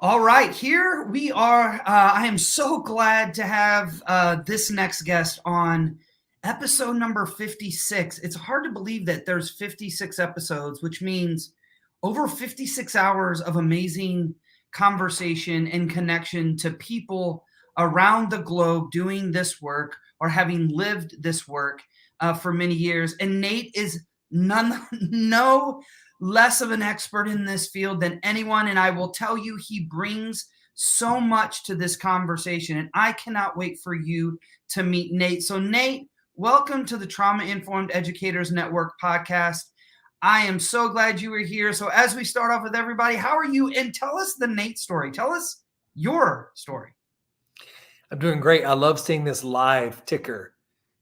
All right, here we are. I am so glad to have this next guest on episode number 56. It's hard to believe that there's 56 episodes, which means over 56 hours of amazing conversation and connection to people around the globe doing this work or having lived this work for many years. And Nate is no less of an expert in this field than anyone. And I will tell you, he brings so much to this conversation. And I cannot wait for you to meet Nate. So, Nate, welcome to the Trauma Informed Educators Network podcast. I am so glad you were here. So, as we start off with everybody, how are you? And tell us the Nate story. Tell us your story. I'm doing great. I love seeing this live ticker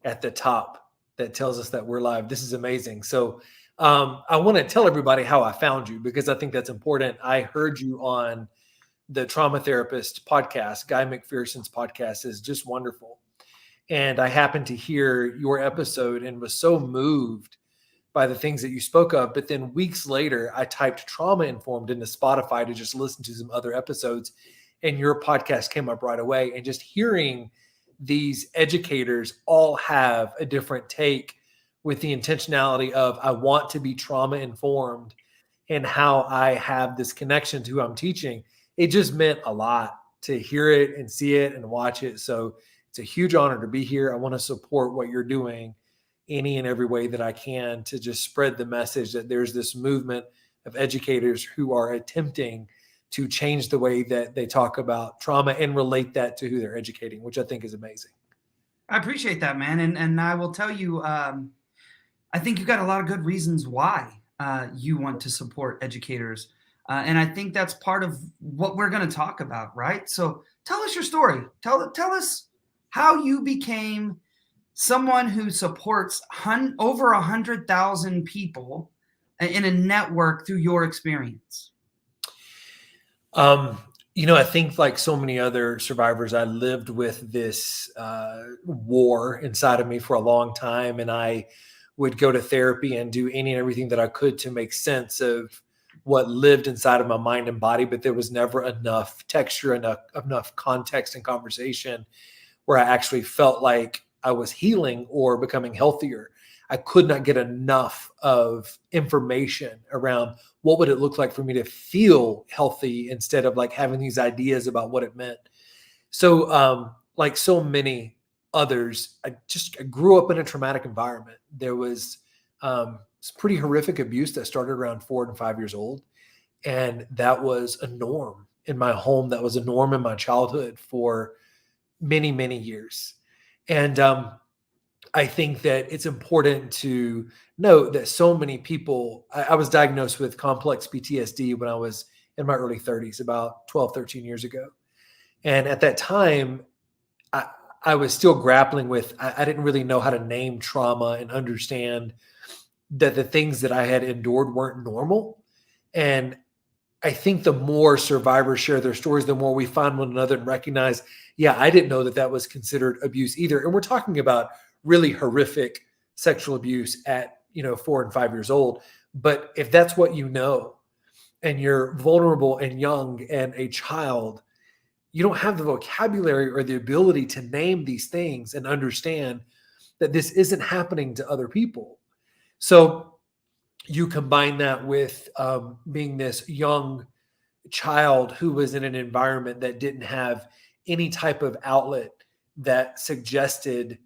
at the top that tells us that we're live. This is amazing. So, I want to tell everybody how I found you because I think that's important. I heard you on the Trauma Therapist podcast. Guy McPherson's podcast is just wonderful. And I happened to hear your episode and was so moved by the things that you spoke of. But then weeks later, I typed Trauma Informed into Spotify to just listen to some other episodes. And your podcast came up right away. And just hearing these educators all have a different take with the intentionality of I want to be trauma informed and how I have this connection to who I'm teaching. It just meant a lot to hear it and see it and watch it. So it's a huge honor to be here. I want to support what you're doing any and every way that I can to just spread the message that there's this movement of educators who are attempting to change the way that they talk about trauma and relate that to who they're educating, which I think is amazing. I appreciate that, man. And I will tell you, I think you've got a lot of good reasons why you want to support educators. And I think that's part of what we're going to talk about, right? So tell us your story. Tell us how you became someone who supports over 100,000 people in a network through your experience. I think like so many other survivors, I lived with this war inside of me for a long time. And I would go to therapy and do any and everything that I could to make sense of what lived inside of my mind and body. But there was never enough texture, enough context and conversation where I actually felt like I was healing or becoming healthier. I could not get enough of information around what would it look like for me to feel healthy instead of like having these ideas about what it meant. So like so many others, I grew up in a traumatic environment. There was some pretty horrific abuse that started around 4 and 5 years old. And that was a norm in my home. That was a norm in my childhood for many, many years. And I think that it's important to note that so many people, I was diagnosed with complex PTSD when I was in my early 30s, about 12, 13 years ago. And at that time, I was still grappling with, I didn't really know how to name trauma and understand that the things that I had endured weren't normal. And I think the more survivors share their stories, the more we find one another and recognize, yeah, I didn't know that that was considered abuse either. And we're talking about really horrific sexual abuse at 4 and 5 years old. But if that's what you know, and you're vulnerable and young and a child, you don't have the vocabulary or the ability to name these things and understand that this isn't happening to other people. So you combine that with being this young child who was in an environment that didn't have any type of outlet that suggested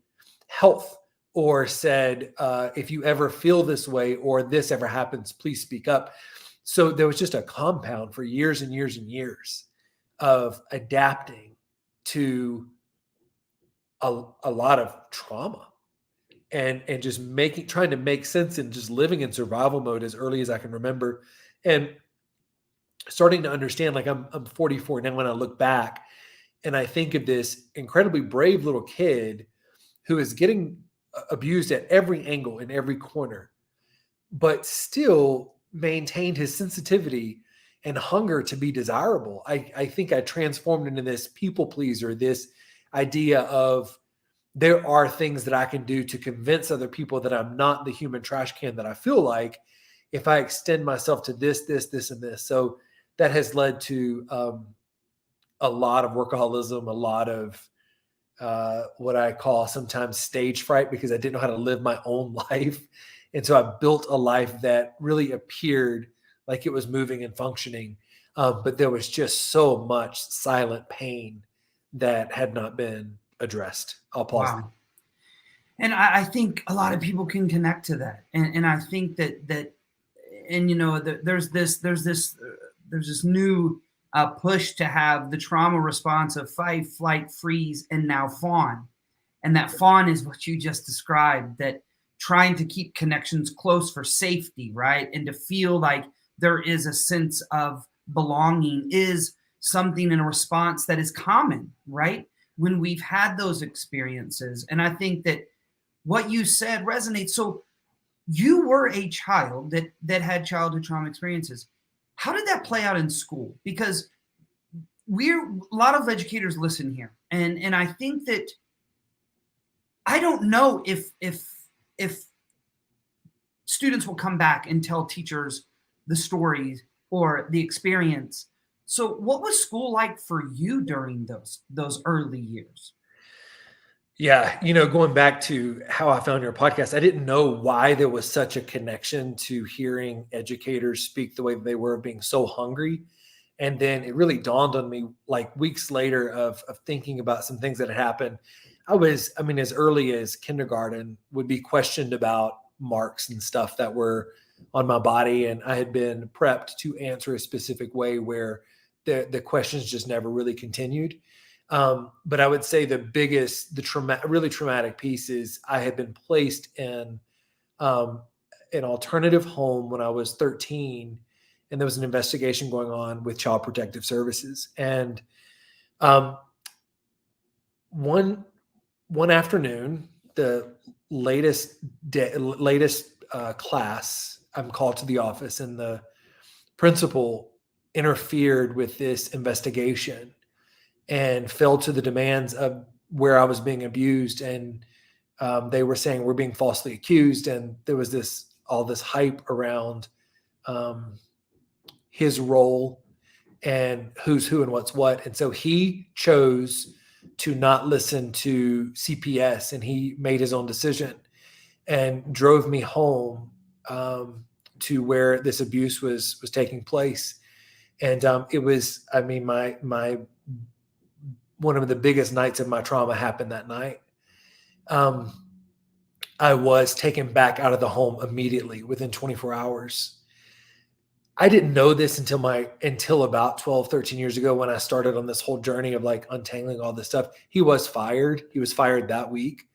health or said, if you ever feel this way or this ever happens, please speak up. So there was just a compound for years and years and years of adapting to a lot of trauma and just trying to make sense and just living in survival mode as early as I can remember. And starting to understand, like I'm 44 now when I look back and I think of this incredibly brave little kid who is getting abused at every angle in every corner, but still maintained his sensitivity and hunger to be desirable. I think I transformed into this people pleaser, this idea of there are things that I can do to convince other people that I'm not the human trash can that I feel like if I extend myself to this, and this. So that has led to a lot of workaholism, a lot of what I call sometimes stage fright, because I didn't know how to live my own life. And so I built a life that really appeared like it was moving and functioning. But there was just so much silent pain that had not been addressed. I'll pause there. Wow. And I think a lot of people can connect to that. And I think that, and there's this new push to have the trauma response of fight, flight, freeze, and now fawn. And that fawn is what you just described, that trying to keep connections close for safety, right? And to feel like there is a sense of belonging is something in a response that is common, right? When we've had those experiences. And I think that what you said resonates. So you were a child that had childhood trauma experiences. How did that play out in school? Because a lot of educators listen here. And I think that I don't know if students will come back and tell teachers the stories or the experience. So what was school like for you during those early years? Yeah, going back to how I found your podcast, I didn't know why there was such a connection to hearing educators speak the way that they were, being so hungry. And then it really dawned on me like weeks later of thinking about some things that had happened. As early as kindergarten, would be questioned about marks and stuff that were on my body. And I had been prepped to answer a specific way where the questions just never really continued. But I would say really traumatic piece is I had been placed in an alternative home when I was 13, and there was an investigation going on with Child Protective Services. And um, one afternoon, the latest class, I'm called to the office, and the principal interfered with this investigation and fell to the demands of where I was being abused. And they were saying we're being falsely accused. And there was all this hype around his role and who's who and what's what. And so he chose to not listen to CPS, and he made his own decision and drove me home to where this abuse was taking place. And it was, my one of the biggest nights of my trauma happened that night. I was taken back out of the home immediately within 24 hours. I didn't know this until about 12, 13 years ago, when I started on this whole journey of like untangling all this stuff. He was fired. He was fired that week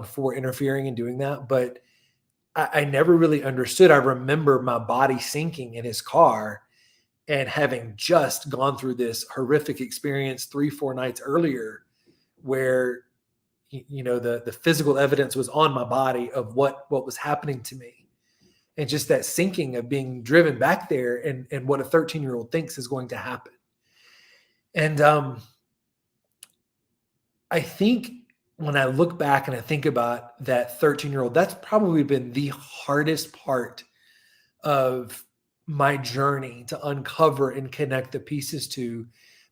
for interfering and doing that. But I never really understood. I remember my body sinking in his car and having just gone through this horrific experience 3-4 nights earlier, where the physical evidence was on my body of what was happening to me. And just that sinking of being driven back there, and what a 13-year-old thinks is going to happen. And I think when I look back and I think about that 13-year-old, that's probably been the hardest part of my journey to uncover and connect the pieces to,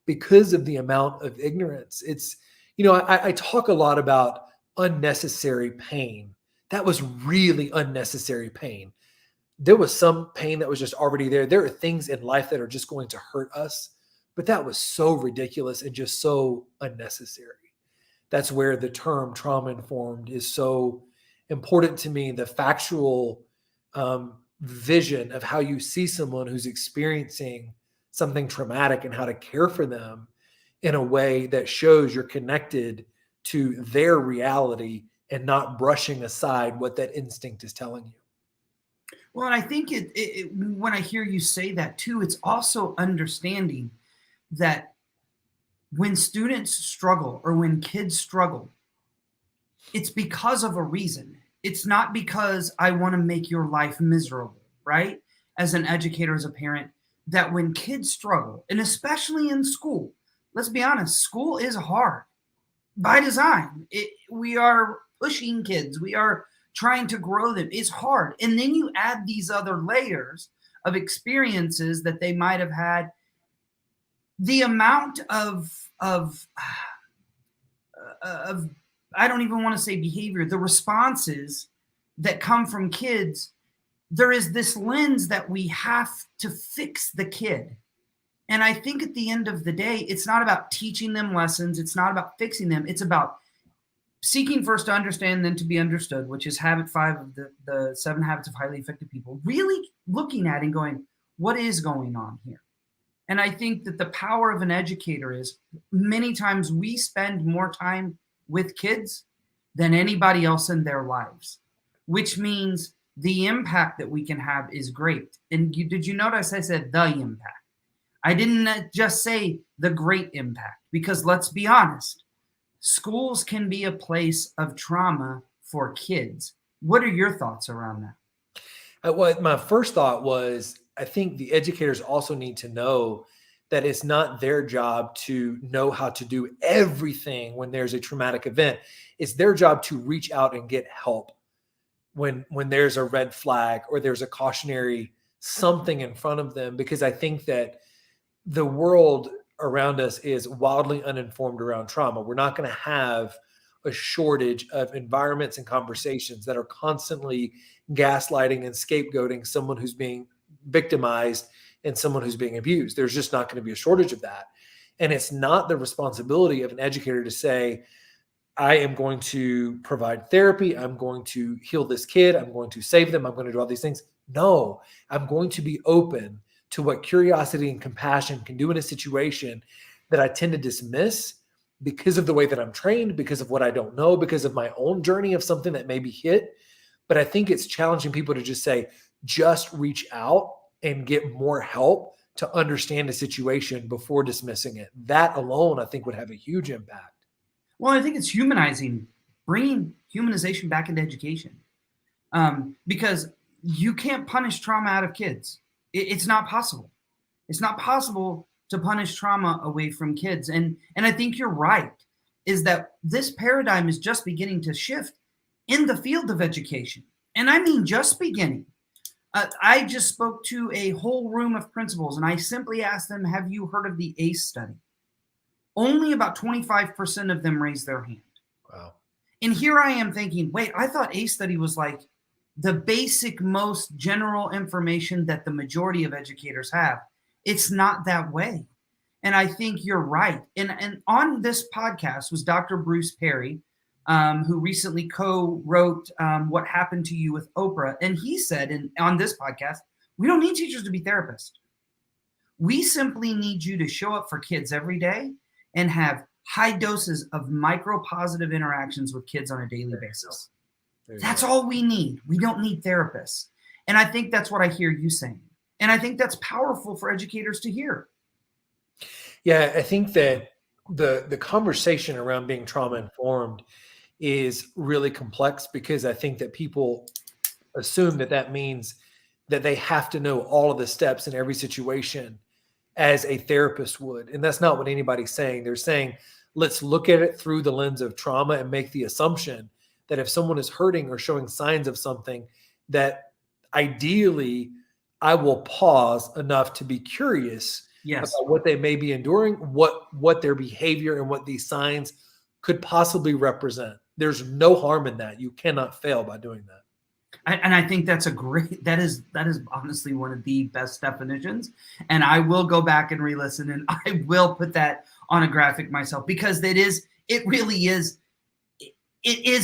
because of the amount of ignorance. It's, I talk a lot about unnecessary pain. That was really unnecessary pain. There was some pain that was just already there. There are things in life that are just going to hurt us, but that was so ridiculous and just so unnecessary. That's where the term trauma informed is so important to me. The factual vision of how you see someone who's experiencing something traumatic and how to care for them in a way that shows you're connected to their reality and not brushing aside what that instinct is telling you. Well, and I think when I hear you say that too, it's also understanding that when students struggle or when kids struggle, it's because of a reason. It's not because I want to make your life miserable, right? As an educator, as a parent, that when kids struggle, and especially in school, let's be honest, school is hard by design. We are pushing kids. We are trying to grow them. It's hard. And then you add these other layers of experiences that they might have had the amount of I don't even want to say behavior, the responses that come from kids, there is this lens that we have to fix the kid. And I think at the end of the day, it's not about teaching them lessons. It's not about fixing them. It's about seeking first to understand, then to be understood, which is habit 5 of the 7 habits of highly effective people. Really looking at and going, what is going on here? And I think that the power of an educator is many times we spend more time with kids than anybody else in their lives, which means the impact that we can have is great. And did you notice I said the impact? I didn't just say the great impact, because let's be honest, schools can be a place of trauma for kids. What are your thoughts around that? What my first thought was, I think the educators also need to know that it's not their job to know how to do everything when there's a traumatic event. It's their job to reach out and get help when there's a red flag or there's a cautionary something in front of them, because I think that the world around us is wildly uninformed around trauma. We're not going to have a shortage of environments and conversations that are constantly gaslighting and scapegoating someone who's being victimized and someone who's being abused. There's just not going to be a shortage of that. And it's not the responsibility of an educator to say, I am going to provide therapy. I'm going to heal this kid. I'm going to save them. I'm going to do all these things. No, I'm going to be open to what curiosity and compassion can do in a situation that I tend to dismiss because of the way that I'm trained, because of what I don't know, because of my own journey of something that maybe hit. But I think it's challenging people to just say, just reach out and get more help to understand the situation before dismissing it. That alone, I think, would have a huge impact. Well, I think it's humanizing, bringing humanization back into education, because you can't punish trauma out of kids. It's not possible. It's not possible to punish trauma away from kids. And I think you're right, is that this paradigm is just beginning to shift in the field of education. And I mean, just beginning. I just spoke to a whole room of principals and I simply asked them, have you heard of the ACE study? Only about 25% of them raised their hand. Wow. And here I am thinking, wait, I thought ACE study was like the basic, most general information that the majority of educators have. It's not that way. And I think you're right. And on this podcast was Dr. Bruce Perry, who recently co-wrote What Happened to You with Oprah. And he said on this podcast, we don't need teachers to be therapists. We simply need you to show up for kids every day and have high doses of micro positive interactions with kids on a daily basis. That's all we need. We don't need therapists. And I think that's what I hear you saying. And I think that's powerful for educators to hear. Yeah, I think that the conversation around being trauma informed is really complex, because I think that people assume that that means that they have to know all of the steps in every situation as a therapist would. And that's not what anybody's saying. They're saying, let's look at it through the lens of trauma and make the assumption that if someone is hurting or showing signs of something, that ideally I will pause enough to be curious about what they may be enduring, what their behavior and what these signs could possibly represent. There's no harm in that. You cannot fail by doing that. And I think that's that is honestly one of the best definitions. And I will go back and re-listen, and I will put that on a graphic myself, because it really is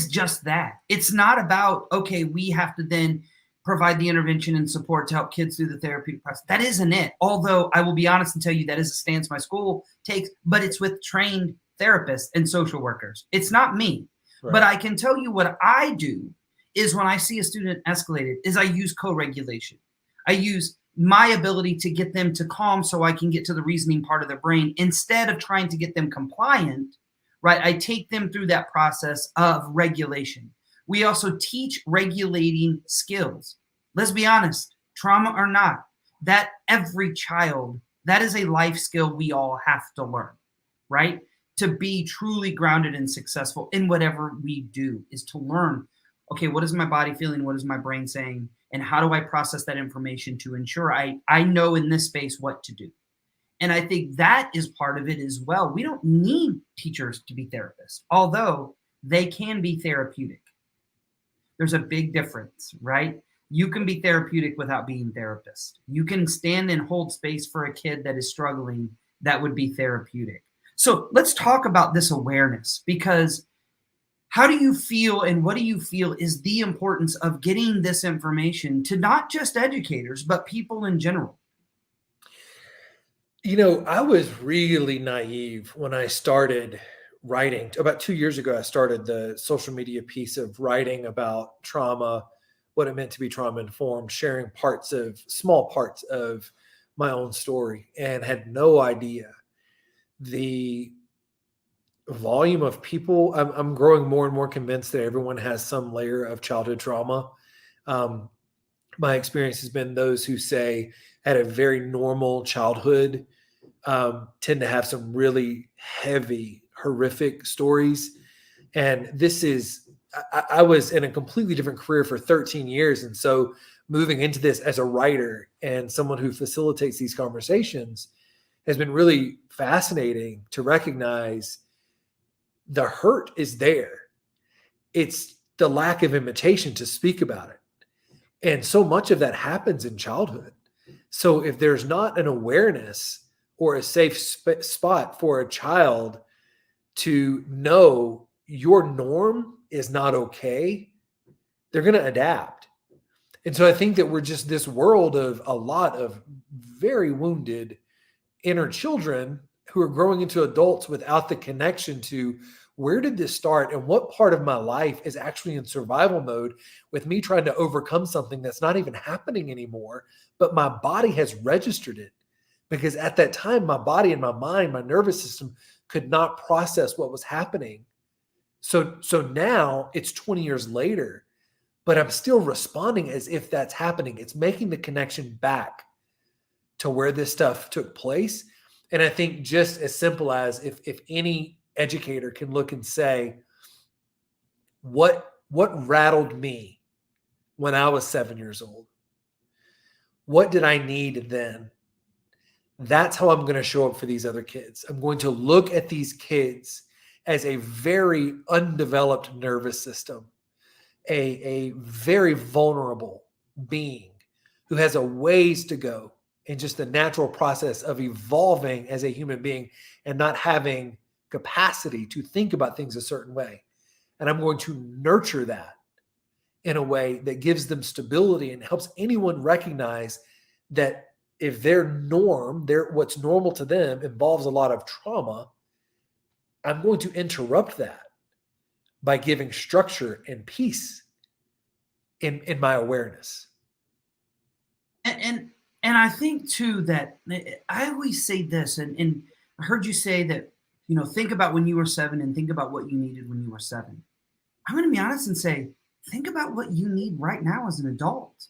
just that. It's not about, okay, we have to then provide the intervention and support to help kids through the therapeutic process. That isn't it. Although I will be honest and tell you that is a stance my school takes, but it's with trained therapists and social workers. It's not me. Right. But I can tell you what I do is when I see a student escalated is I use co-regulation. I use my ability to get them to calm so I can get to the reasoning part of their brain instead of trying to get them compliant, right? I take them through that process of regulation. We also teach regulating skills. Let's be honest, trauma or not, that every child, that is a life skill we all have to learn, right? To be truly grounded and successful in whatever we do is to learn, okay, what is my body feeling? What is my brain saying? And how do I process that information to ensure I know in this space what to do? And I think that is part of it as well. We don't need teachers to be therapists, although they can be therapeutic. There's a big difference, right? You can be therapeutic without being therapist. You can stand and hold space for a kid that is struggling. That would be therapeutic. So let's talk about this awareness, because how do you feel and what do you feel is the importance of getting this information to not just educators, but people in general? I was really naive when I started writing. About 2 years ago, I started the social media piece of writing about trauma, what it meant to be trauma informed, sharing small parts of my own story, and had no idea the volume of people. I'm growing more and more convinced that everyone has some layer of childhood trauma. Um, my experience has been those who say had a very normal childhood tend to have some really heavy, horrific stories. And I was in a completely different career for 13 years. And so moving into this as a writer and someone who facilitates these conversations has been really fascinating to recognize the hurt is there. It's the lack of invitation to speak about it. And so much of that happens in childhood. So if there's not an awareness or a safe spot for a child to know your norm is not okay, they're going to adapt. And so I think that we're just this world of a lot of very wounded inner children who are growing into adults without the connection to where did this start and what part of my life is actually in survival mode with me trying to overcome something that's not even happening anymore, but my body has registered it. Because at that time, my body and my mind, my nervous system could not process what was happening. So now it's 20 years later, but I'm still responding as if that's happening. It's making the connection back to where this stuff took place. And I think just as simple as if any educator can look and say, what rattled me when I was 7 years old? What did I need then? That's how I'm going to show up for these other kids. I'm going to look at these kids as a very undeveloped nervous system, a very vulnerable being who has a ways to go in just the natural process of evolving as a human being and not having capacity to think about things a certain way. And I'm going to nurture that in a way that gives them stability and helps anyone recognize that if what's normal to them involves a lot of trauma, I'm going to interrupt that by giving structure and peace in my awareness. And I think too that I always say this, and I heard you say that, think about when you were 7 and think about what you needed when you were 7. I'm going to be honest and say, think about what you need right now as an adult,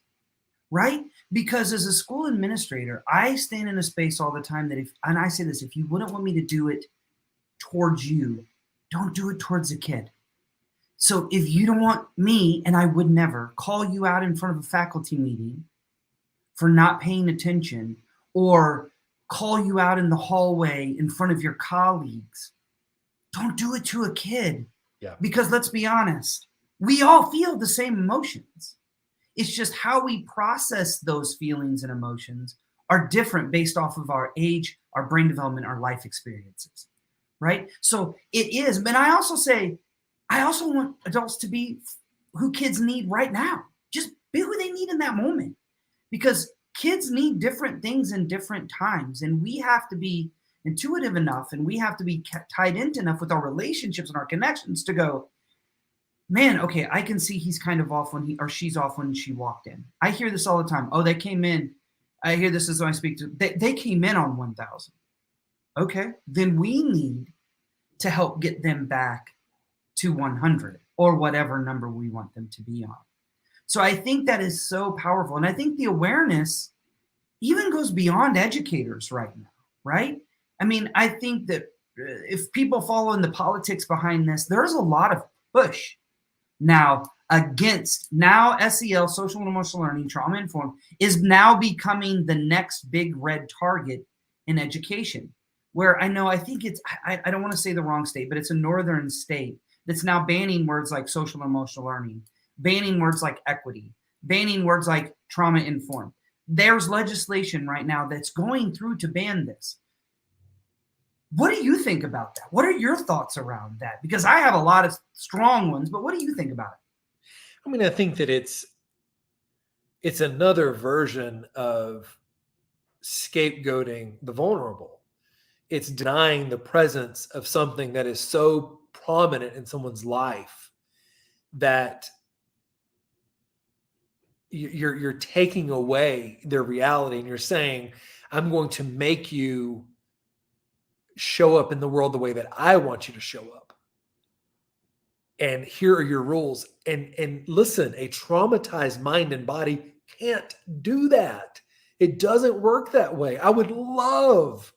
right? Because as a school administrator, I stand in a space all the time that and I say this, if you wouldn't want me to do it towards you, don't do it towards a kid. So if you don't want me, and I would never call you out in front of a faculty meeting for not paying attention, or call you out in the hallway in front of your colleagues, don't do it to a kid. Yeah. Because let's be honest, we all feel the same emotions. It's just how we process those feelings and emotions are different based off of our age, our brain development, our life experiences, right? So it is. But I also want adults to be who kids need right now. Just be who they need in that moment. Because kids need different things in different times. And we have to be intuitive enough, and we have to be tied into enough with our relationships and our connections to go, man, okay, I can see he's kind of off when he or she's off when she walked in. I hear this all the time. Oh, they came in. I hear this as when I speak to they came in on 1,000. Okay, then we need to help get them back to 100 or whatever number we want them to be on. So I think that is so powerful. And I think the awareness even goes beyond educators right now, right? I mean, I think that if people follow in the politics behind this, there's a lot of push now against SEL, social and emotional learning, trauma informed, is now becoming the next big red target in education, where I think I don't want to say the wrong state, but it's a northern state that's now banning words like social and emotional learning, banning words like equity, banning words like trauma informed. There's legislation right now that's going through to ban this. What do you think about that? What are your thoughts around that? Because I have a lot of strong ones, but what do you think about it? I mean, I think that it's another version of scapegoating the vulnerable. It's denying the presence of something that is so prominent in someone's life that you're taking away their reality, and you're saying, I'm going to make you show up in the world the way that I want you to show up. And here are your rules. And listen, a traumatized mind and body can't do that. It doesn't work that way. I would love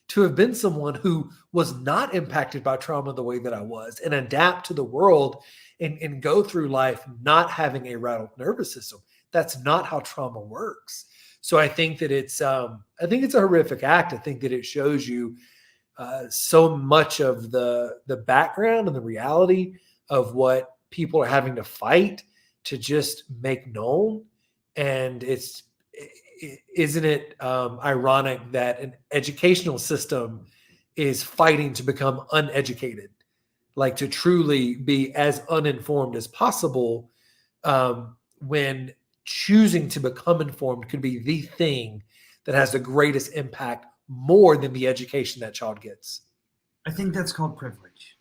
to have been someone who was not impacted by trauma the way that I was, and adapt to the world and go through life not having a rattled nervous system. That's not how trauma works. So I think that it's a horrific act. I think that it shows you so much of the background and the reality of what people are having to fight to just make known. And isn't it ironic that an educational system is fighting to become uneducated, like to truly be as uninformed as possible, when choosing to become informed could be the thing that has the greatest impact, more than the education that child gets. I think that's called privilege.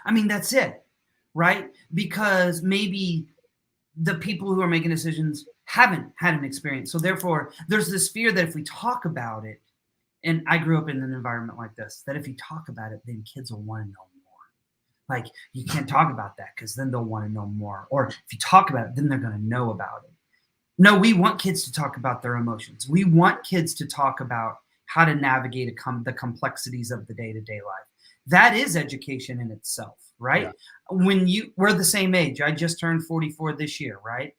I mean, that's it, right? Because maybe the people who are making decisions haven't had an experience. So therefore, there's this fear that if we talk about it, and I grew up in an environment like this, that if you talk about it, then kids will want to know more. Like, you can't talk about that because then they'll want to know more. Or if you talk about it, then they're going to know about it. No, we want kids to talk about their emotions. We want kids to talk about how to navigate the complexities of the day-to-day life. That is education in itself, right? Yeah. We're the same age. I just turned 44 this year, right?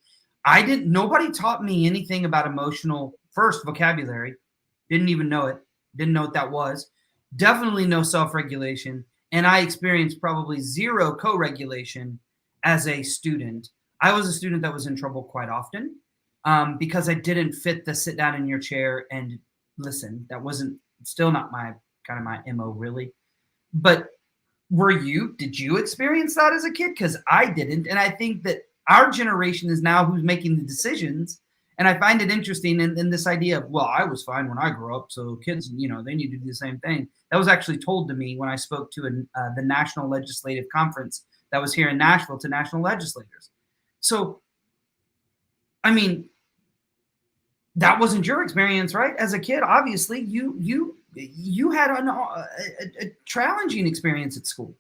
Nobody taught me anything about emotional, first, vocabulary. Didn't even know it. Didn't know what that was. Definitely no self-regulation. And I experienced probably zero co-regulation as a student. I was a student that was in trouble quite often because I didn't fit the sit down in your chair and listen. That wasn't, still not my MO really. But did you experience that as a kid? Because I didn't. And I think that our generation is now who's making the decisions. And I find it interesting in this idea of, well, I was fine when I grew up, so kids, they need to do the same thing. That was actually told to me when I spoke to the National Legislative Conference that was here in Nashville to national legislators. So, I mean, that wasn't your experience, right? As a kid, obviously, you had a challenging experience at school.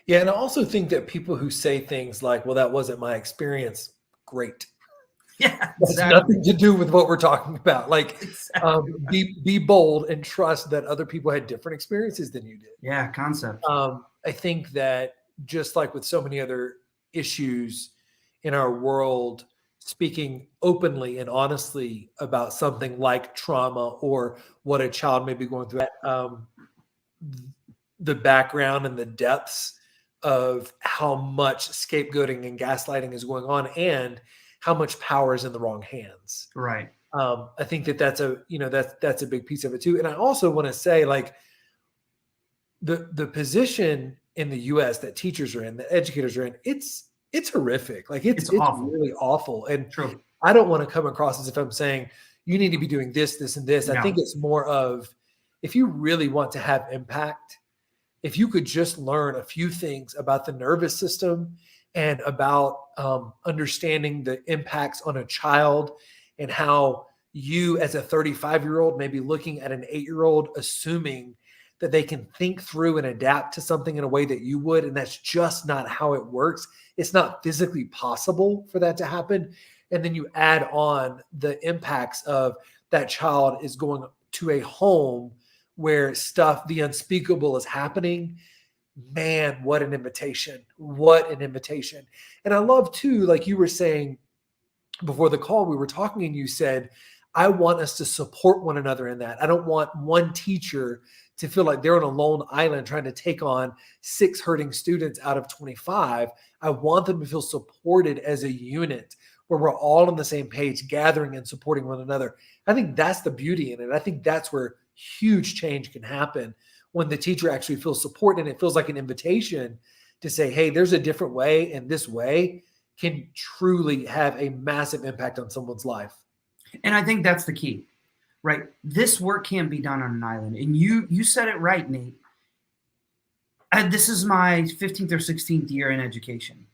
Yeah, and I also think that people who say things like, well, that wasn't my experience, great. Yeah, exactly. That's nothing to do with what we're talking about. Like, exactly. Be bold and trust that other people had different experiences than you did. Yeah, concept. I think that just like with so many other issues in our world, speaking openly and honestly about something like trauma or what a child may be going through, the background and the depths of how much scapegoating and gaslighting is going on, and how much power is in the wrong hands. Right. I think that's a big piece of it too. And I also want to say, like, the position in the US that teachers are in, that educators are in, it's horrific. Like it's awful. Really awful. And true. I don't want to come across as if I'm saying you need to be doing this, this, and this. No. I think it's more of, if you really want to have impact, if you could just learn a few things about the nervous system and about understanding the impacts on a child, and how you as a 35-year-old may be looking at an 8-year-old assuming that they can think through and adapt to something in a way that you would. And that's just not how it works. It's not physically possible for that to happen. And then you add on the impacts of that child is going to a home where the unspeakable is happening. Man, what an invitation. What an invitation. And I love too, like you were saying before the call, we were talking and you said, I want us to support one another in that. I don't want one teacher to feel like they're on a lone island trying to take on 6 hurting students out of 25. I want them to feel supported as a unit where we're all on the same page, gathering and supporting one another. I think that's the beauty in it. I think that's where huge change can happen, when the teacher actually feels support and it feels like an invitation to say, hey, there's a different way, and this way can truly have a massive impact on someone's life. And I think that's the key, right? This work can't be done on an island. And you said it right, Nate. This is my 15th or 16th year in education.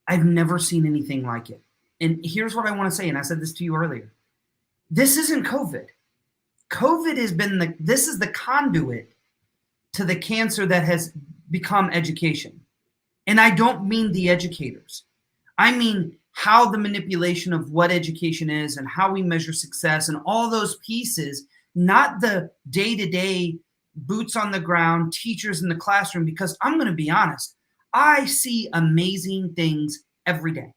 I've never seen anything like it. And here's what I want to say, and I said this to you earlier. This isn't COVID. COVID has been this is the conduit to the cancer that has become education. And I don't mean the educators. I mean how the manipulation of what education is and how we measure success and all those pieces, not the day-to-day boots on the ground, teachers in the classroom, because I'm going to be honest, I see amazing things every day,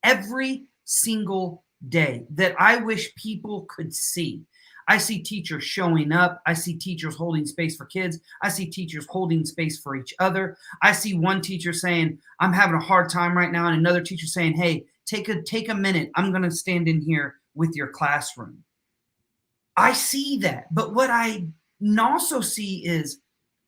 every single day that I wish people could see. I see teachers showing up. I see teachers holding space for kids. I see teachers holding space for each other. I see one teacher saying, I'm having a hard time right now. And another teacher saying, hey, take a minute. I'm going to stand in here with your classroom. I see that. But what I also see is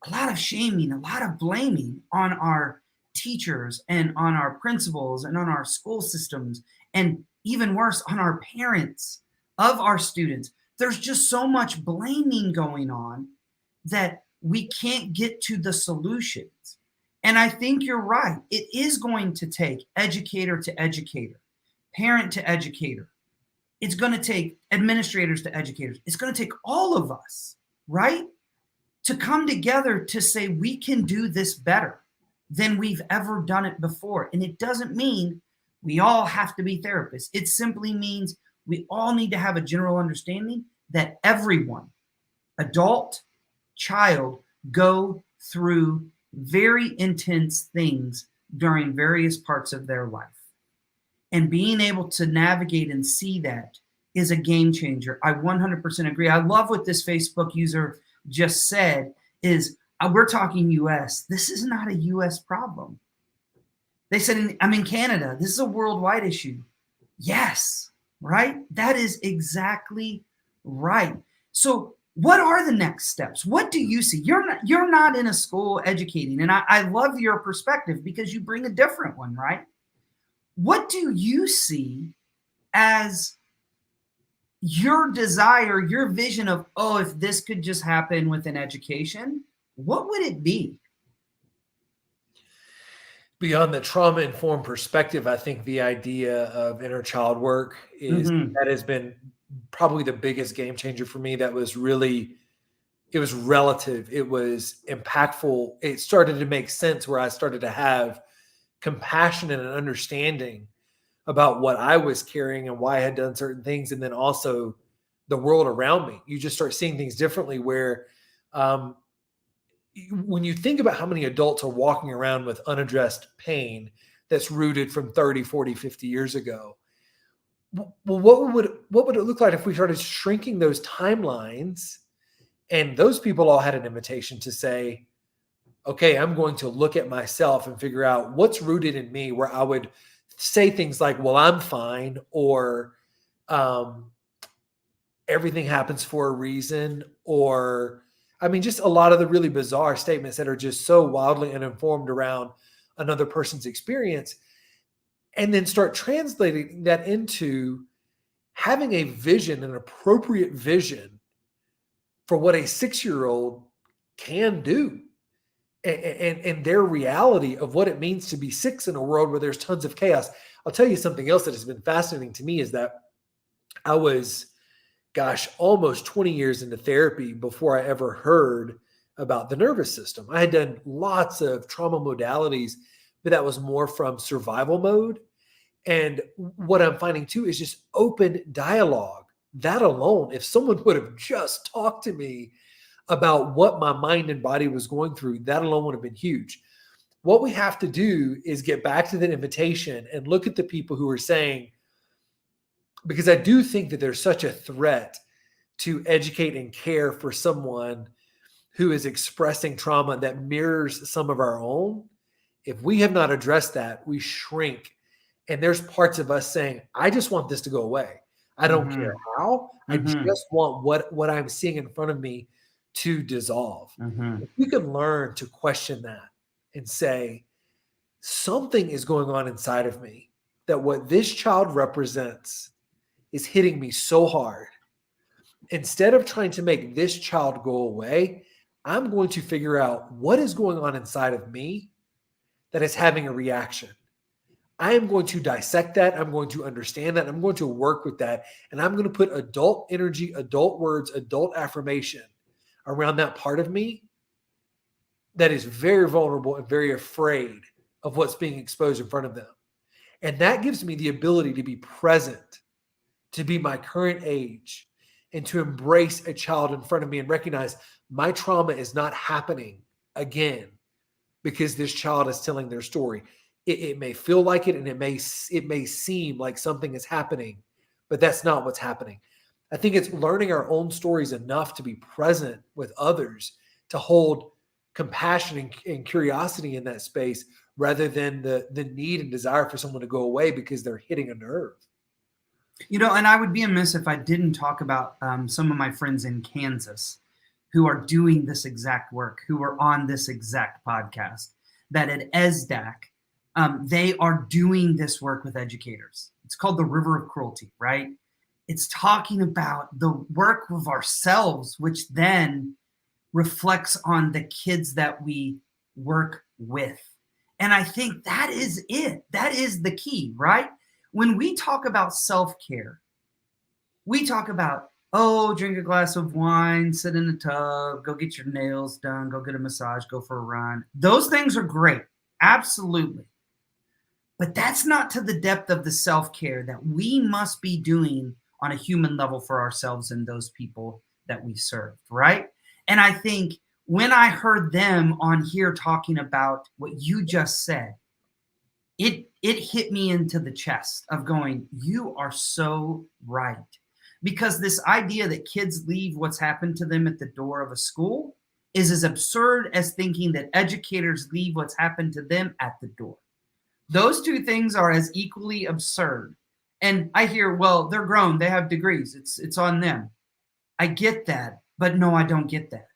a lot of shaming, a lot of blaming on our teachers and on our principals and on our school systems, and even worse, on our parents of our students. There's just so much blaming going on that we can't get to the solutions. And I think you're right. It is going to take educator to educator, parent to educator. It's going to take administrators to educators. It's going to take all of us, right, to come together to say we can do this better than we've ever done it before. And it doesn't mean we all have to be therapists. It simply means we all need to have a general understanding that everyone, adult, child, go through very intense things during various parts of their life. And being able to navigate and see that is a game changer. I 100% agree. I love what this Facebook user just said is, we're talking US. This is not a US problem. They said, I'm in Canada. This is a worldwide issue. Yes, right? That is exactly right. So what are the next steps? What do you see? You're not in a school educating, and I love your perspective because you bring a different one, right? What do you see as your desire, your vision of, oh, if this could just happen within education, what would it be? Beyond the trauma-informed perspective, I think the idea of inner child work that has been probably the biggest game changer for me. That was really, it was relative. It was impactful. It started to make sense where I started to have compassion and an understanding about what I was carrying and why I had done certain things. And then also the world around me. You just start seeing things differently where, when you think about how many adults are walking around with unaddressed pain that's rooted from 30, 40, 50 years ago, well, what would it look like if we started shrinking those timelines and those people all had an invitation to say, okay, I'm going to look at myself and figure out what's rooted in me, where I would say things like, well, I'm fine, or everything happens for a reason, or I mean, just a lot of the really bizarre statements that are just so wildly uninformed around another person's experience, and then start translating that into having a vision, an appropriate vision for what a 6-year-old can do, and their reality of what it means to be 6 in a world where there's tons of chaos. I'll tell you something else that has been fascinating to me is that I was, almost 20 years into therapy before I ever heard about the nervous system. I had done lots of trauma modalities, but that was more from survival mode. And what I'm finding too is just open dialogue. That alone, if someone would have just talked to me about what my mind and body was going through, that alone would have been huge. What we have to do is get back to that invitation and look at the people who are saying, because I do think that there's such a threat to educate and care for someone who is expressing trauma that mirrors some of our own. If we have not addressed that, we shrink. And there's parts of us saying, I just want this to go away. I don't care Mm-hmm. how. I Mm-hmm. just want what I'm seeing in front of me to dissolve. Mm-hmm. If we can learn to question that and say, something is going on inside of me, that what this child represents is hitting me so hard. Instead of trying to make this child go away, I'm going to figure out what is going on inside of me that is having a reaction. I am going to dissect that. I'm going to understand that. I'm going to work with that. And I'm going to put adult energy, adult words, adult affirmation around that part of me that is very vulnerable and very afraid of what's being exposed in front of them. And that gives me the ability to be present, to be my current age, and to embrace a child in front of me and recognize my trauma is not happening again because this child is telling their story. It may feel like it, and it may seem like something is happening, but that's not what's happening. I think it's learning our own stories enough to be present with others, to hold compassion and curiosity in that space, rather than the need and desire for someone to go away because they're hitting a nerve. And I would be amiss if I didn't talk about some of my friends in Kansas who are doing this exact work, who are on this exact podcast, that at ESDAC, they are doing this work with educators. It's called the River of Cruelty, right? It's talking about the work of ourselves, which then reflects on the kids that we work with. And I think that is it. That is the key, right? When we talk about self-care, we talk about, oh, drink a glass of wine, sit in the tub, go get your nails done, go get a massage, go for a run. Those things are great. Absolutely. But that's not to the depth of the self-care that we must be doing on a human level for ourselves and those people that we serve, right? And I think when I heard them on here talking about what you just said, it hit me into the chest of going, you are so right. Because this idea that kids leave what's happened to them at the door of a school is as absurd as thinking that educators leave what's happened to them at the door. Those two things are as equally absurd. And I hear, well, they're grown, they have degrees, it's on them. I get that, but no, I don't get that.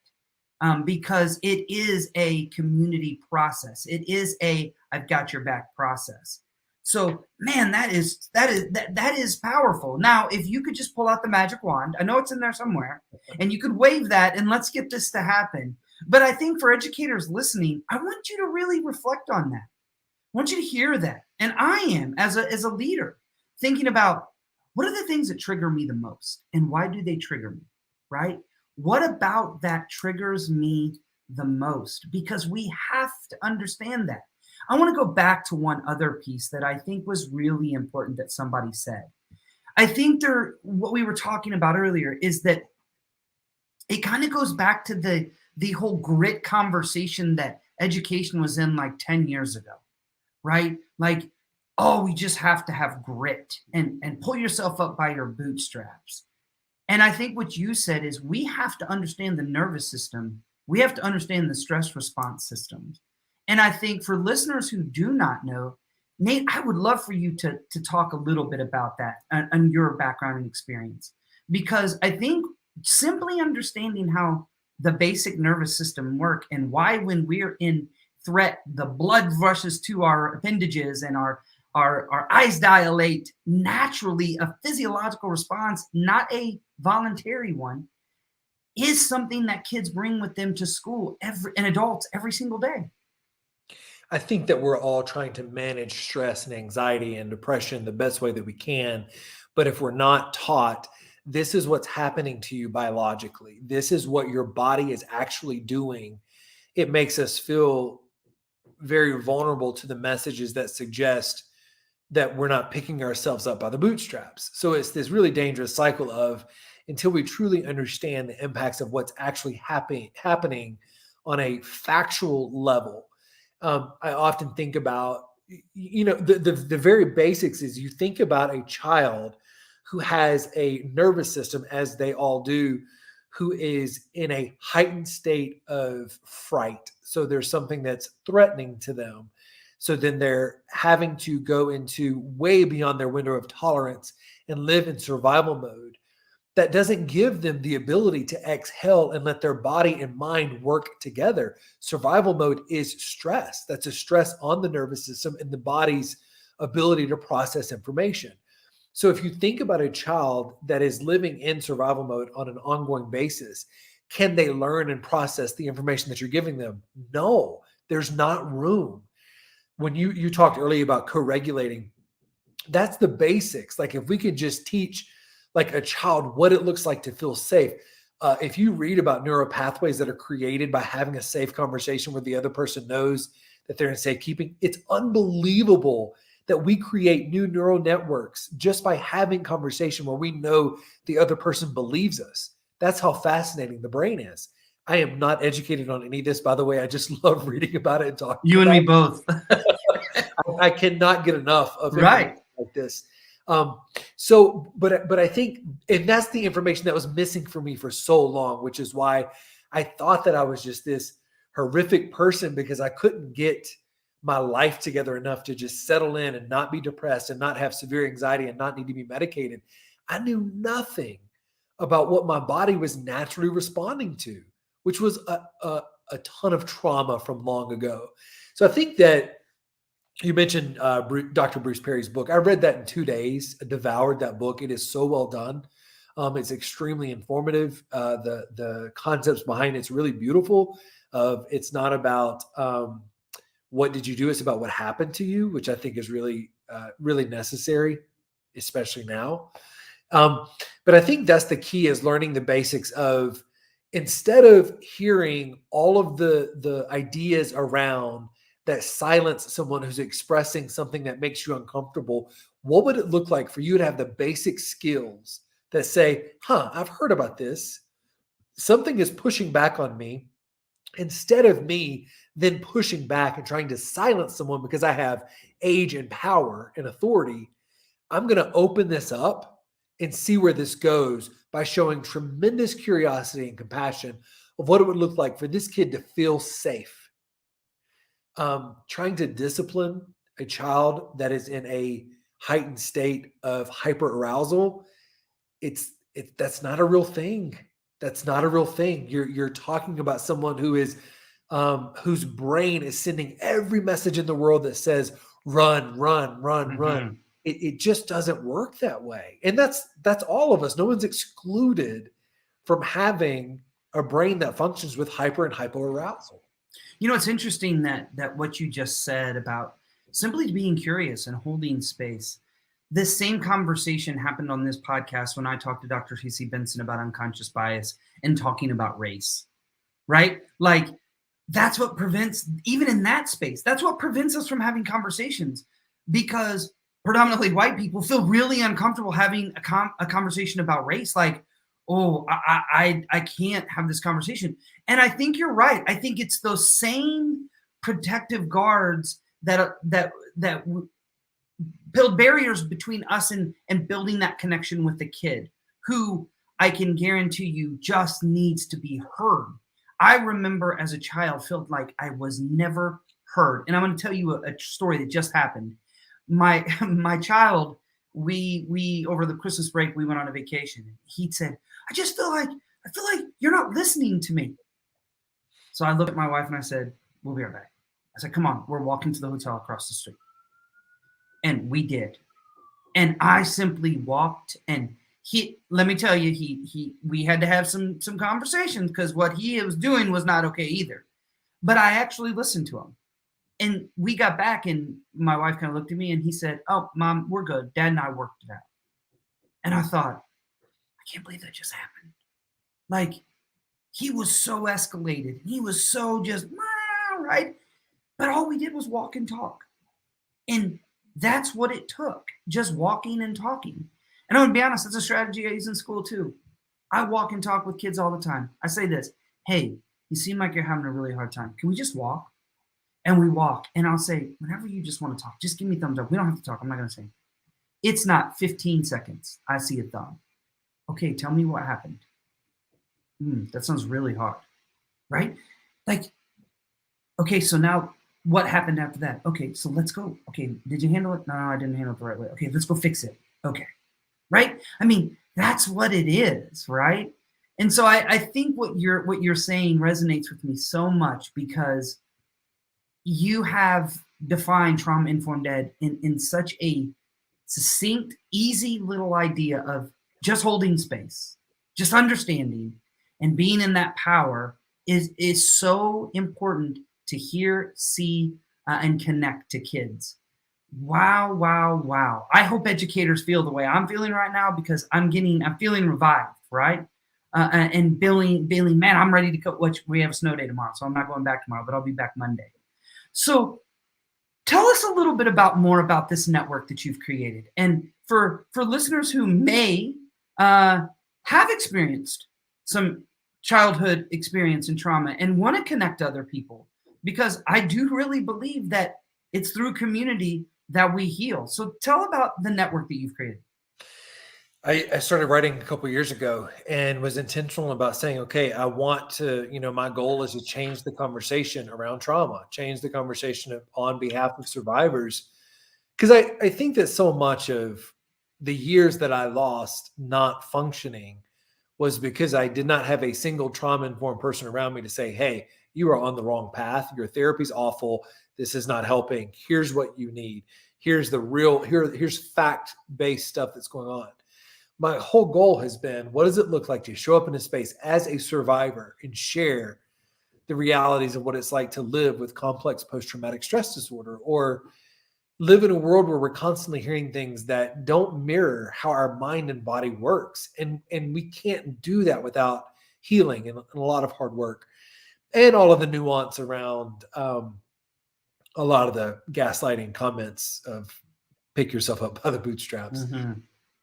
Because it is a community process. It is a I've got your back process. So, man, that is powerful. Now, if you could just pull out the magic wand, I know it's in there somewhere, and you could wave that, and let's get this to happen. But I think for educators listening, I want you to really reflect on that. I want you to hear that. And I am, as a leader, thinking about what are the things that trigger me the most, and why do they trigger me, right? What about that triggers me the most? Because we have to understand that. I want to go back to one other piece that I think was really important that somebody said. I think what we were talking about earlier is that it kind of goes back to the whole grit conversation that education was in like 10 years ago, right? Like, oh, we just have to have grit and pull yourself up by your bootstraps. And I think what you said is we have to understand the nervous system. We have to understand the stress response systems. And I think for listeners who do not know, Nate, I would love for you to talk a little bit about that and your background and experience. Because I think simply understanding how the basic nervous system work and why when we're in threat, the blood rushes to our appendages and our eyes dilate, naturally a physiological response, not a voluntary one, is something that kids bring with them to school and adults every single day. I think that we're all trying to manage stress and anxiety and depression the best way that we can. But if we're not taught, this is what's happening to you biologically, this is what your body is actually doing, it makes us feel very vulnerable to the messages that suggest that we're not picking ourselves up by the bootstraps. So it's this really dangerous cycle of, until we truly understand the impacts of what's actually happening on a factual level. I often think about, the very basics is you think about a child who has a nervous system, as they all do, who is in a heightened state of fright. So there's something that's threatening to them. So then they're having to go into way beyond their window of tolerance and live in survival mode. That doesn't give them the ability to exhale and let their body and mind work together. Survival mode is stress. That's a stress on the nervous system and the body's ability to process information. So if you think about a child that is living in survival mode on an ongoing basis, can they learn and process the information that you're giving them? No, there's not room. When you talked earlier about co-regulating, that's the basics. Like if we could just teach like a child what it looks like to feel safe. If you read about neural pathways that are created by having a safe conversation where the other person knows that they're in safekeeping, it's unbelievable that we create new neural networks just by having conversation where we know the other person believes us. That's how fascinating the brain is. I am not educated on any of this, by the way. I just love reading about it and talking You and about me both. I cannot get enough of Right. like this. But I think, and that's the information that was missing for me for so long, which is why I thought that I was just this horrific person, because I couldn't get my life together enough to just settle in and not be depressed and not have severe anxiety and not need to be medicated. I knew nothing about what my body was naturally responding to, which was a ton of trauma from long ago. So I think that you mentioned Dr. Bruce Perry's book. I read that in 2 days. I devoured that book. It is so well done. It's extremely informative. The concepts behind it's really beautiful. It's not about what did you do? It's about what happened to you, which I think is really, really necessary, especially now. But I think that's the key, is learning the basics of, instead of hearing all of the ideas around that silence someone who's expressing something that makes you uncomfortable, what would it look like for you to have the basic skills that say, I've heard about this. Something is pushing back on me. Instead of me then pushing back and trying to silence someone because I have age and power and authority, I'm going to open this up and see where this goes by showing tremendous curiosity and compassion of what it would look like for this kid to feel safe. Trying to discipline a child that is in a heightened state of hyperarousal, that's not a real thing. That's not a real thing. You're talking about someone who is whose brain is sending every message in the world that says run, run, run, Mm-hmm. run. It just doesn't work that way. And that's all of us. No one's excluded from having a brain that functions with hyper and hypoarousal. You know, it's interesting that what you just said about simply being curious and holding space. This same conversation happened on this podcast when I talked to Dr. T.C. Benson about unconscious bias and talking about race, right? Like, that's what prevents, even in that space, that's what prevents us from having conversations, because predominantly white people feel really uncomfortable having a conversation about race. Like, oh, I can't have this conversation. And I think you're right. I think it's those same protective guards that build barriers between us and building that connection with the kid, who I can guarantee you just needs to be heard. I remember as a child felt like I was never heard. And I'm going to tell you a story that just happened. My child, we over the Christmas break, we went on a vacation. He said, I feel like you're not listening to me. So I looked at my wife and I said, we'll be right back. I said, come on, we're walking to the hotel across the street. And we did. And I simply walked, and let me tell you, we had to have some conversations, because what he was doing was not okay either. But I actually listened to him. And we got back, and my wife kind of looked at me and he said, oh, Mom, we're good. Dad and I worked it out. And I thought, I can't believe that just happened. Like, he was so escalated. He was so just, right? But all we did was walk and talk. And that's what it took, just walking and talking. And I'm going to be honest, that's a strategy I use in school too. I walk and talk with kids all the time. I say this, hey, you seem like you're having a really hard time. Can we just walk? And we walk. And I'll say, whenever you just want to talk, just give me a thumbs up. We don't have to talk. I'm not going to say. It's not 15 seconds. I see a thumb. Okay, tell me what happened. That sounds really hard, right? Like, okay, so now what happened after that? Okay, so let's go. Okay, did you handle it? No, I didn't handle it the right way. Okay, let's go fix it. Okay, right? I mean, that's what it is, right? And so I think what you're saying resonates with me so much because you have defined trauma informed ed in such a succinct, easy little idea of just holding space, just understanding, and being in that power is so important to hear, see, and connect to kids. Wow, wow, wow. I hope educators feel the way I'm feeling right now because I'm feeling revived, right? And Billy, man, I'm ready to go. Which we have a snow day tomorrow, so I'm not going back tomorrow, but I'll be back Monday. So tell us a little bit about more about this network that you've created, and for listeners who may have experienced some childhood experience and trauma and want to connect to other people, because I do really believe that it's through community that we heal. So tell about the network that you've created. I started writing a couple years ago and was intentional about saying, okay, I want to, my goal is to change the conversation around trauma, change the conversation on behalf of survivors. Because I think that so much of the years that I lost not functioning was because I did not have a single trauma informed person around me to say, hey, you are on the wrong path. Your therapy's awful. This is not helping. Here's what you need. Here's the real, here's fact based stuff that's going on. My whole goal has been, what does it look like to show up in a space as a survivor and share the realities of what it's like to live with complex post-traumatic stress disorder, or live in a world where we're constantly hearing things that don't mirror how our mind and body works. And we can't do that without healing and a lot of hard work and all of the nuance around a lot of the gaslighting comments of pick yourself up by the bootstraps. Mm-hmm.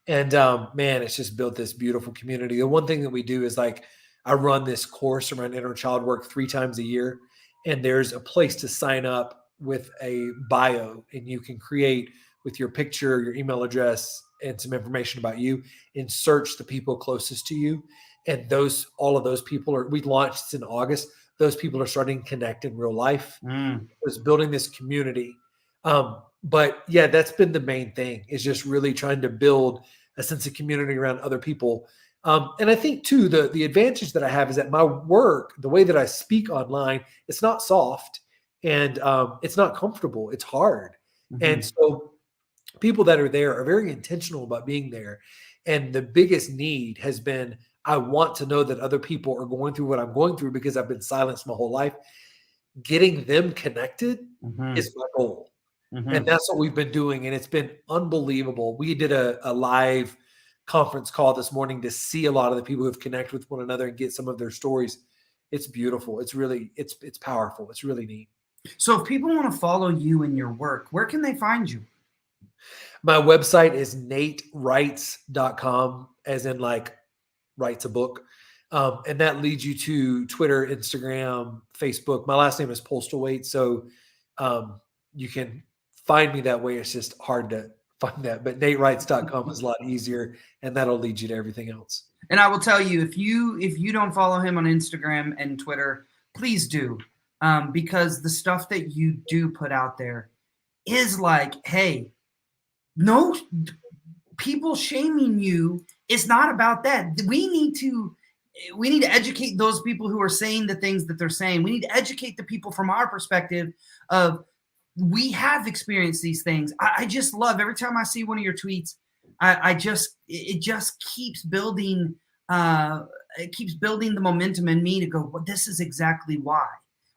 And man, it's just built this beautiful community. The one thing that we do is like, I run this course around inner child work 3 times a year, and there's a place to sign up with a bio, and you can create with your picture, your email address, and some information about you, and search the people closest to you. And all of those people we launched in August. Those people are starting to connect in real life. Mm. Was building this community. But yeah, that's been the main thing, is just really trying to build a sense of community around other people. And I think too, the advantage that I have is that my work, the way that I speak online, it's not soft and it's not comfortable. It's hard. Mm-hmm. And so people that are there are very intentional about being there. And the biggest need has been, I want to know that other people are going through what I'm going through because I've been silenced my whole life. Getting them connected Mm-hmm. is my goal. Mm-hmm. And that's what we've been doing. And it's been unbelievable. We did a live conference call this morning to see a lot of the people who have connected with one another and get some of their stories. It's beautiful. It's really, it's powerful. It's really neat. So if people want to follow you and your work, where can they find you? My website is natewrites.com, as in like writes a book. And that leads you to Twitter, Instagram, Facebook. My last name is Postlethwait. So you can find me that way. It's just hard to find that. But natewrites.com is a lot easier, and that'll lead you to everything else. And I will tell you, if you don't follow him on Instagram and Twitter, please do, because the stuff that you do put out there is like, hey, no, people shaming you is not about that. We need to educate those people who are saying the things that they're saying. We need to educate the people from our perspective of, we have experienced these things. I just love every time I see one of your tweets. It just keeps building. It keeps building the momentum in me to go, well, this is exactly why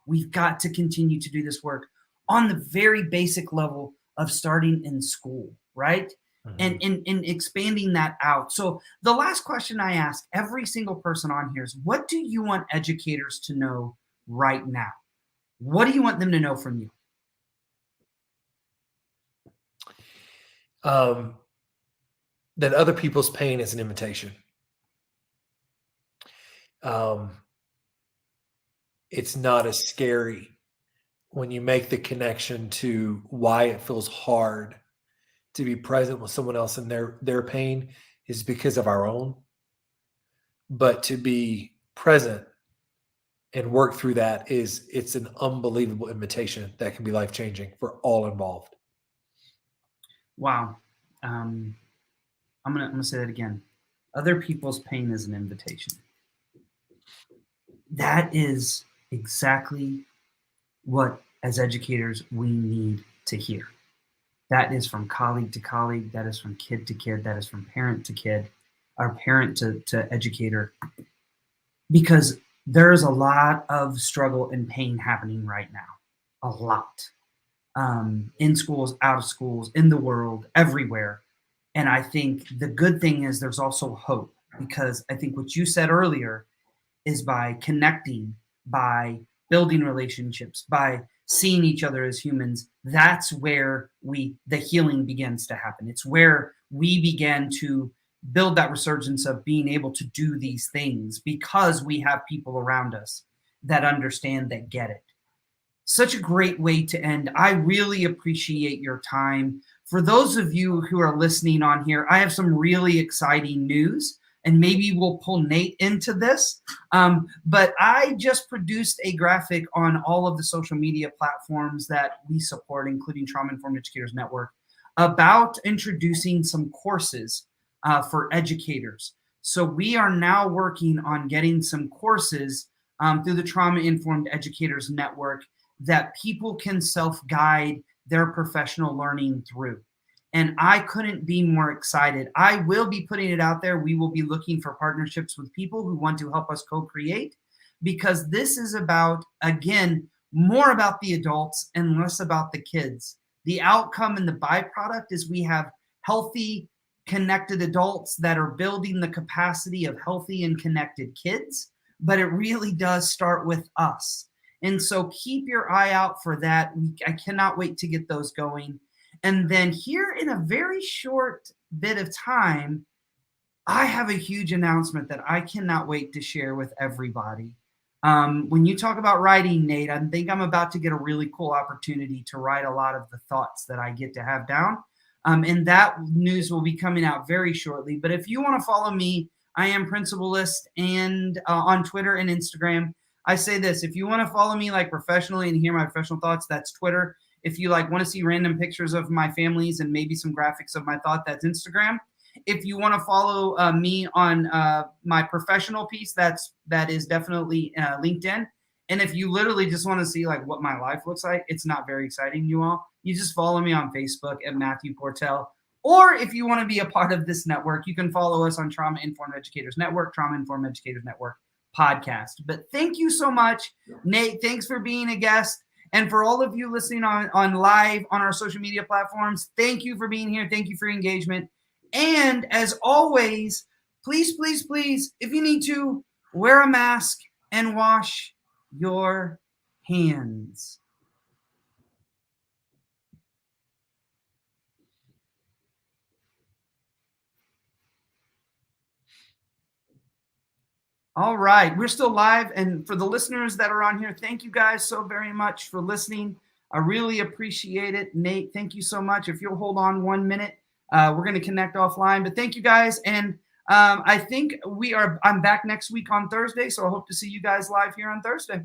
we've got to continue to do this work on the very basic level of starting in school, right? And expanding that out. So the last question I ask every single person on here is, what do you want educators to know right now? What do you want them to know from you? That other people's pain is an invitation. It's not as scary when you make the connection to why it feels hard to be present with someone else and their pain is because of our own. But to be present and work through that it's an unbelievable invitation that can be life-changing for all involved. Wow. I'm gonna say that again. Other people's pain is an invitation. That is exactly what, as educators, we need to hear. That is from colleague to colleague. That is from kid to kid. That is from parent to kid, or parent to educator. Because there is a lot of struggle and pain happening right now. A lot. In schools, out of schools, in the world, everywhere. And I think the good thing is there's also hope, because I think what you said earlier is by connecting, by building relationships, by seeing each other as humans, that's where the healing begins to happen. It's where we begin to build that resurgence of being able to do these things, because we have people around us that understand, that get it. Such a great way to end. I really appreciate your time. For those of you who are listening on here, I have some really exciting news, and maybe we'll pull Nate into this. But I just produced a graphic on all of the social media platforms that we support, including Trauma Informed Educators Network, about introducing some courses for educators. So we are now working on getting some courses through the Trauma Informed Educators Network that people can self-guide their professional learning through. And I couldn't be more excited. I will be putting it out there. We will be looking for partnerships with people who want to help us co-create, because this is about, again, more about the adults and less about the kids. The outcome and the byproduct is we have healthy, connected adults that are building the capacity of healthy and connected kids, but it really does start with us. And so keep your eye out for that. I cannot wait to get those going. And then here in a very short bit of time, I have a huge announcement that I cannot wait to share with everybody. When you talk about writing, Nate, I think I'm about to get a really cool opportunity to write a lot of the thoughts that I get to have down. And that news will be coming out very shortly. But if you want to follow me, I am Principalist and on Twitter and Instagram. I say this: if you want to follow me like professionally and hear my professional thoughts, that's Twitter. If you like want to see random pictures of my families and maybe some graphics of my thought, that's Instagram. If you want to follow me on my professional piece, that is definitely LinkedIn. And if you literally just want to see like what my life looks like, it's not very exciting, you all. You just follow me on Facebook at Matthew Portell. Or if you want to be a part of this network, you can follow us on Trauma Informed Educators Network, Trauma Informed Educators Network podcast. But thank you so much, Nate. Thanks for being a guest. And for all of you listening on live on our social media platforms, thank you for being here. Thank you for your engagement. And as always, please, please, please, if you need to, wear a mask and wash your hands. All right, we're still live. And for the listeners that are on here, thank you guys so very much for listening. I really appreciate it. Nate, thank you so much. If you'll hold on 1 minute, we're going to connect offline. But thank you guys. And I think I'm back next week on Thursday. So I hope to see you guys live here on Thursday.